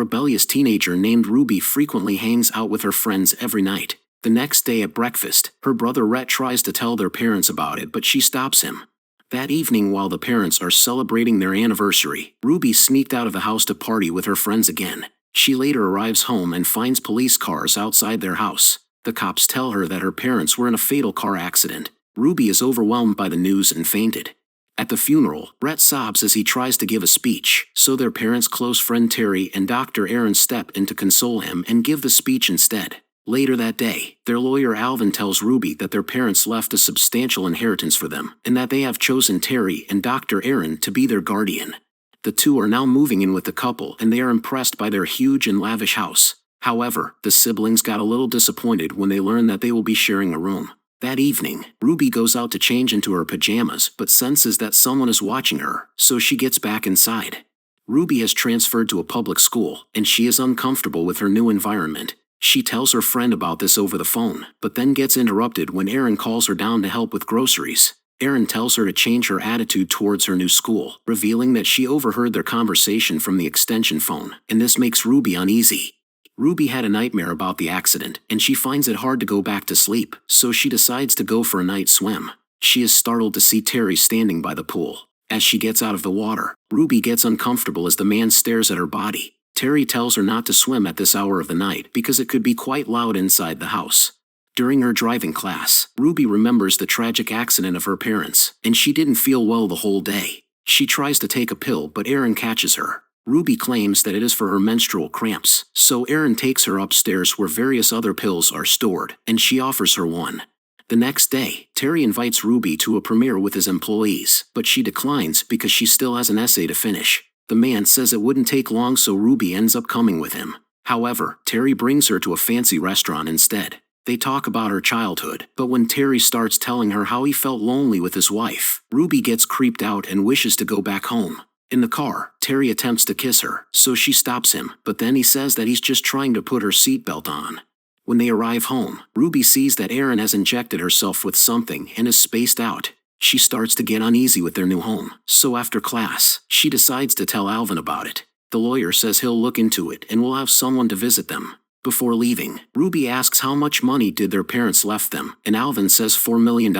rebellious teenager named Ruby frequently hangs out with her friends every night. The next day at breakfast, her brother Rhett tries to tell their parents about it, but she stops him. That evening, while the parents are celebrating their anniversary, Ruby sneaked out of the house to party with her friends again. She later arrives home and finds police cars outside their house. The cops tell her that her parents were in a fatal car accident. Ruby is overwhelmed by the news and fainted. At the funeral, Rhett sobs as he tries to give a speech, so their parents' close friend Terry and Dr. Aaron step in to console him and give the speech instead. Later that day, their lawyer Alvin tells Ruby that their parents left a substantial inheritance for them, and that they have chosen Terry and Dr. Aaron to be their guardian. The two are now moving in with the couple, and they are impressed by their huge and lavish house. However, the siblings got a little disappointed when they learned that they will be sharing a room. That evening, Ruby goes out to change into her pajamas but senses that someone is watching her, so she gets back inside. Ruby has transferred to a public school, and she is uncomfortable with her new environment. She tells her friend about this over the phone, but then gets interrupted when Aaron calls her down to help with groceries. Aaron tells her to change her attitude towards her new school, revealing that she overheard their conversation from the extension phone, and this makes Ruby uneasy. Ruby had a nightmare about the accident, and she finds it hard to go back to sleep, so she decides to go for a night swim. She is startled to see Terry standing by the pool. As she gets out of the water, Ruby gets uncomfortable as the man stares at her body. Terry tells her not to swim at this hour of the night because it could be quite loud inside the house. During her driving class, Ruby remembers the tragic accident of her parents, and she didn't feel well the whole day. She tries to take a pill, but Aaron catches her. Ruby claims that it is for her menstrual cramps, so Aaron takes her upstairs where various other pills are stored, and she offers her one. The next day, Terry invites Ruby to a premiere with his employees, but she declines because she still has an essay to finish. The man says it wouldn't take long, so Ruby ends up coming with him. However, Terry brings her to a fancy restaurant instead. They talk about her childhood, but when Terry starts telling her how he felt lonely with his wife, Ruby gets creeped out and wishes to go back home. In the car, Terry attempts to kiss her, so she stops him, but then he says that he's just trying to put her seatbelt on. When they arrive home, Ruby sees that Aaron has injected herself with something and is spaced out. She starts to get uneasy with their new home, so after class, she decides to tell Alvin about it. The lawyer says he'll look into it and will have someone to visit them. Before leaving, Ruby asks how much money did their parents left them, and Alvin says $4 million.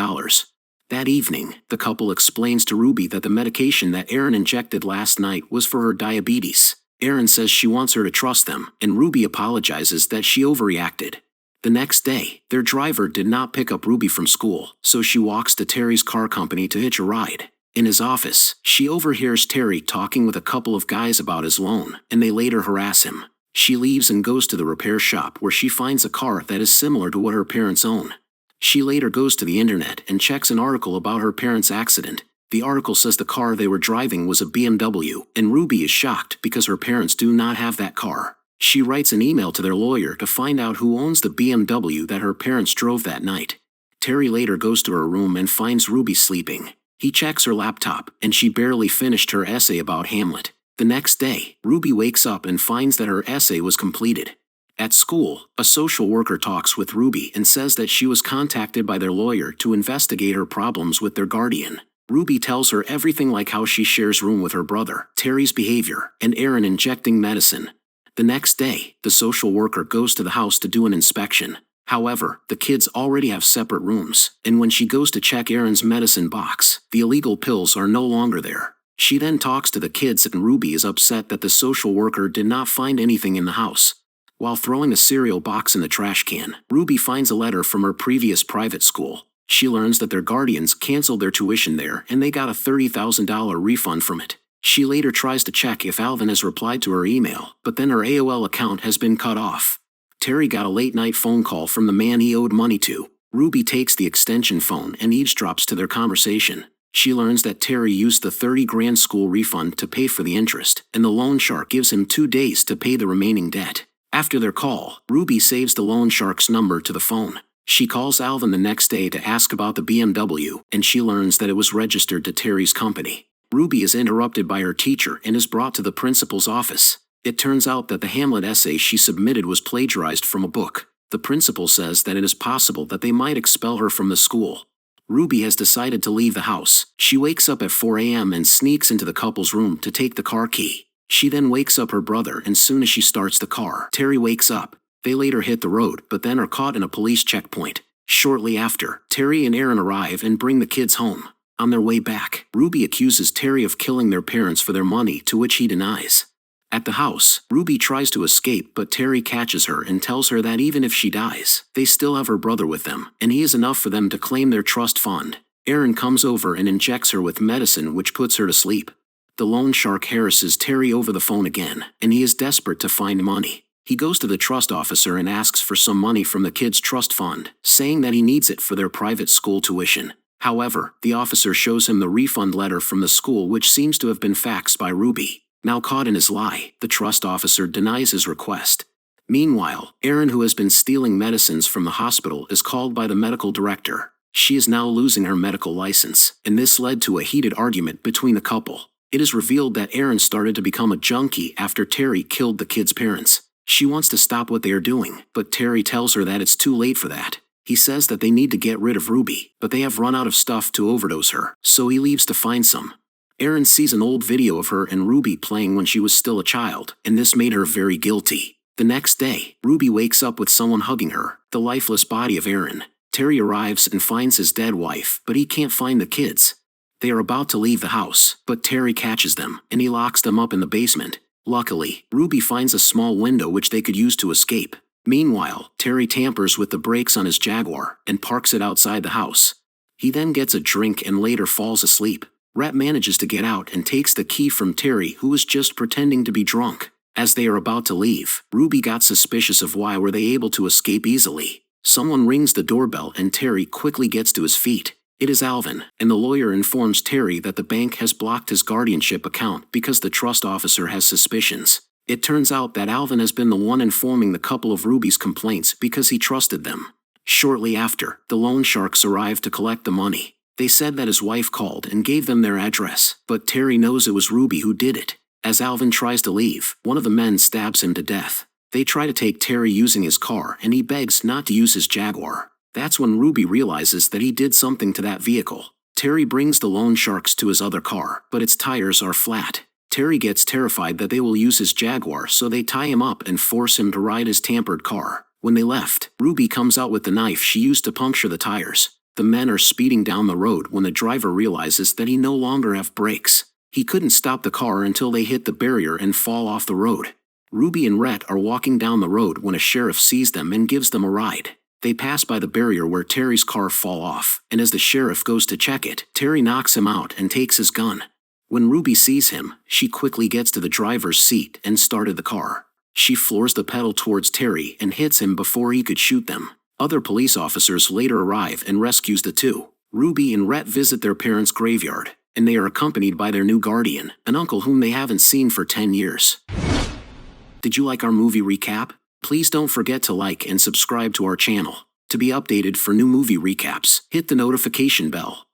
That evening, the couple explains to Ruby that the medication that Aaron injected last night was for her diabetes. Aaron says she wants her to trust them, and Ruby apologizes that she overreacted. The next day, their driver did not pick up Ruby from school, so she walks to Terry's car company to hitch a ride. In his office, she overhears Terry talking with a couple of guys about his loan, and they later harass him. She leaves and goes to the repair shop where she finds a car that is similar to what her parents own. She later goes to the internet and checks an article about her parents' accident. The article says the car they were driving was a BMW, and Ruby is shocked because her parents do not have that car. She writes an email to their lawyer to find out who owns the BMW that her parents drove that night. Terry later goes to her room and finds Ruby sleeping. He checks her laptop, and she barely finished her essay about Hamlet. The next day, Ruby wakes up and finds that her essay was completed. At school, a social worker talks with Ruby and says that she was contacted by their lawyer to investigate her problems with their guardian. Ruby tells her everything, like how she shares room with her brother, Terry's behavior, and Aaron injecting medicine. The next day, the social worker goes to the house to do an inspection. However, the kids already have separate rooms, and when she goes to check Aaron's medicine box, the illegal pills are no longer there. She then talks to the kids, and Ruby is upset that the social worker did not find anything in the house. While throwing a cereal box in the trash can, Ruby finds a letter from her previous private school. She learns that their guardians canceled their tuition there and they got a $30,000 refund from it. She later tries to check if Alvin has replied to her email, but then her AOL account has been cut off. Terry got a late-night phone call from the man he owed money to. Ruby takes the extension phone and eavesdrops to their conversation. She learns that Terry used the $30,000 school refund to pay for the interest, and the loan shark gives him 2 days to pay the remaining debt. After their call, Ruby saves the loan shark's number to the phone. She calls Alvin the next day to ask about the BMW, and she learns that it was registered to Terry's company. Ruby is interrupted by her teacher and is brought to the principal's office. It turns out that the Hamlet essay she submitted was plagiarized from a book. The principal says that it is possible that they might expel her from the school. Ruby has decided to leave the house. She wakes up at 4 a.m. and sneaks into the couple's room to take the car key. She then wakes up her brother, and soon as she starts the car, Terry wakes up. They later hit the road, but then are caught in a police checkpoint. Shortly after, Terry and Aaron arrive and bring the kids home. On their way back, Ruby accuses Terry of killing their parents for their money, to which he denies. At the house, Ruby tries to escape, but Terry catches her and tells her that even if she dies, they still have her brother with them, and he is enough for them to claim their trust fund. Aaron comes over and injects her with medicine, which puts her to sleep. The loan shark harasses Terry over the phone again, and he is desperate to find money. He goes to the trust officer and asks for some money from the kids' trust fund, saying that he needs it for their private school tuition. However, the officer shows him the refund letter from the school, which seems to have been faxed by Ruby. Now caught in his lie, the trust officer denies his request. Meanwhile, Aaron, who has been stealing medicines from the hospital, is called by the medical director. She is now losing her medical license, and this led to a heated argument between the couple. It is revealed that Aaron started to become a junkie after Terry killed the kids' parents. She wants to stop what they are doing, but Terry tells her that it's too late for that. He says that they need to get rid of Ruby, but they have run out of stuff to overdose her, so he leaves to find some. Aaron sees an old video of her and Ruby playing when she was still a child, and this made her very guilty. The next day, Ruby wakes up with someone hugging her, the lifeless body of Aaron. Terry arrives and finds his dead wife, but he can't find the kids. They are about to leave the house, but Terry catches them, and he locks them up in the basement. Luckily, Ruby finds a small window which they could use to escape. Meanwhile, Terry tampers with the brakes on his Jaguar and parks it outside the house. He then gets a drink and later falls asleep. Rhett manages to get out and takes the key from Terry, who was just pretending to be drunk. As they are about to leave, Ruby got suspicious of why were they able to escape easily. Someone rings the doorbell and Terry quickly gets to his feet. It is Alvin, and the lawyer informs Terry that the bank has blocked his guardianship account because the trust officer has suspicions. It turns out that Alvin has been the one informing the couple of Ruby's complaints because he trusted them. Shortly after, the loan sharks arrived to collect the money. They said that his wife called and gave them their address, but Terry knows it was Ruby who did it. As Alvin tries to leave, one of the men stabs him to death. They try to take Terry using his car, and he begs not to use his Jaguar. That's when Ruby realizes that he did something to that vehicle. Terry brings the loan sharks to his other car, but its tires are flat. Terry gets terrified that they will use his Jaguar, so they tie him up and force him to ride his tampered car. When they left, Ruby comes out with the knife she used to puncture the tires. The men are speeding down the road when the driver realizes that he no longer has brakes. He couldn't stop the car until they hit the barrier and fall off the road. Ruby and Rhett are walking down the road when a sheriff sees them and gives them a ride. They pass by the barrier where Terry's car fall off, and as the sheriff goes to check it, Terry knocks him out and takes his gun. When Ruby sees him, she quickly gets to the driver's seat and started the car. She floors the pedal towards Terry and hits him before he could shoot them. Other police officers later arrive and rescues the two. Ruby and Rhett visit their parents' graveyard, and they are accompanied by their new guardian, an uncle whom they haven't seen for 10 years. Did you like our movie recap? Please don't forget to like and subscribe to our channel. To be updated for new movie recaps, hit the notification bell.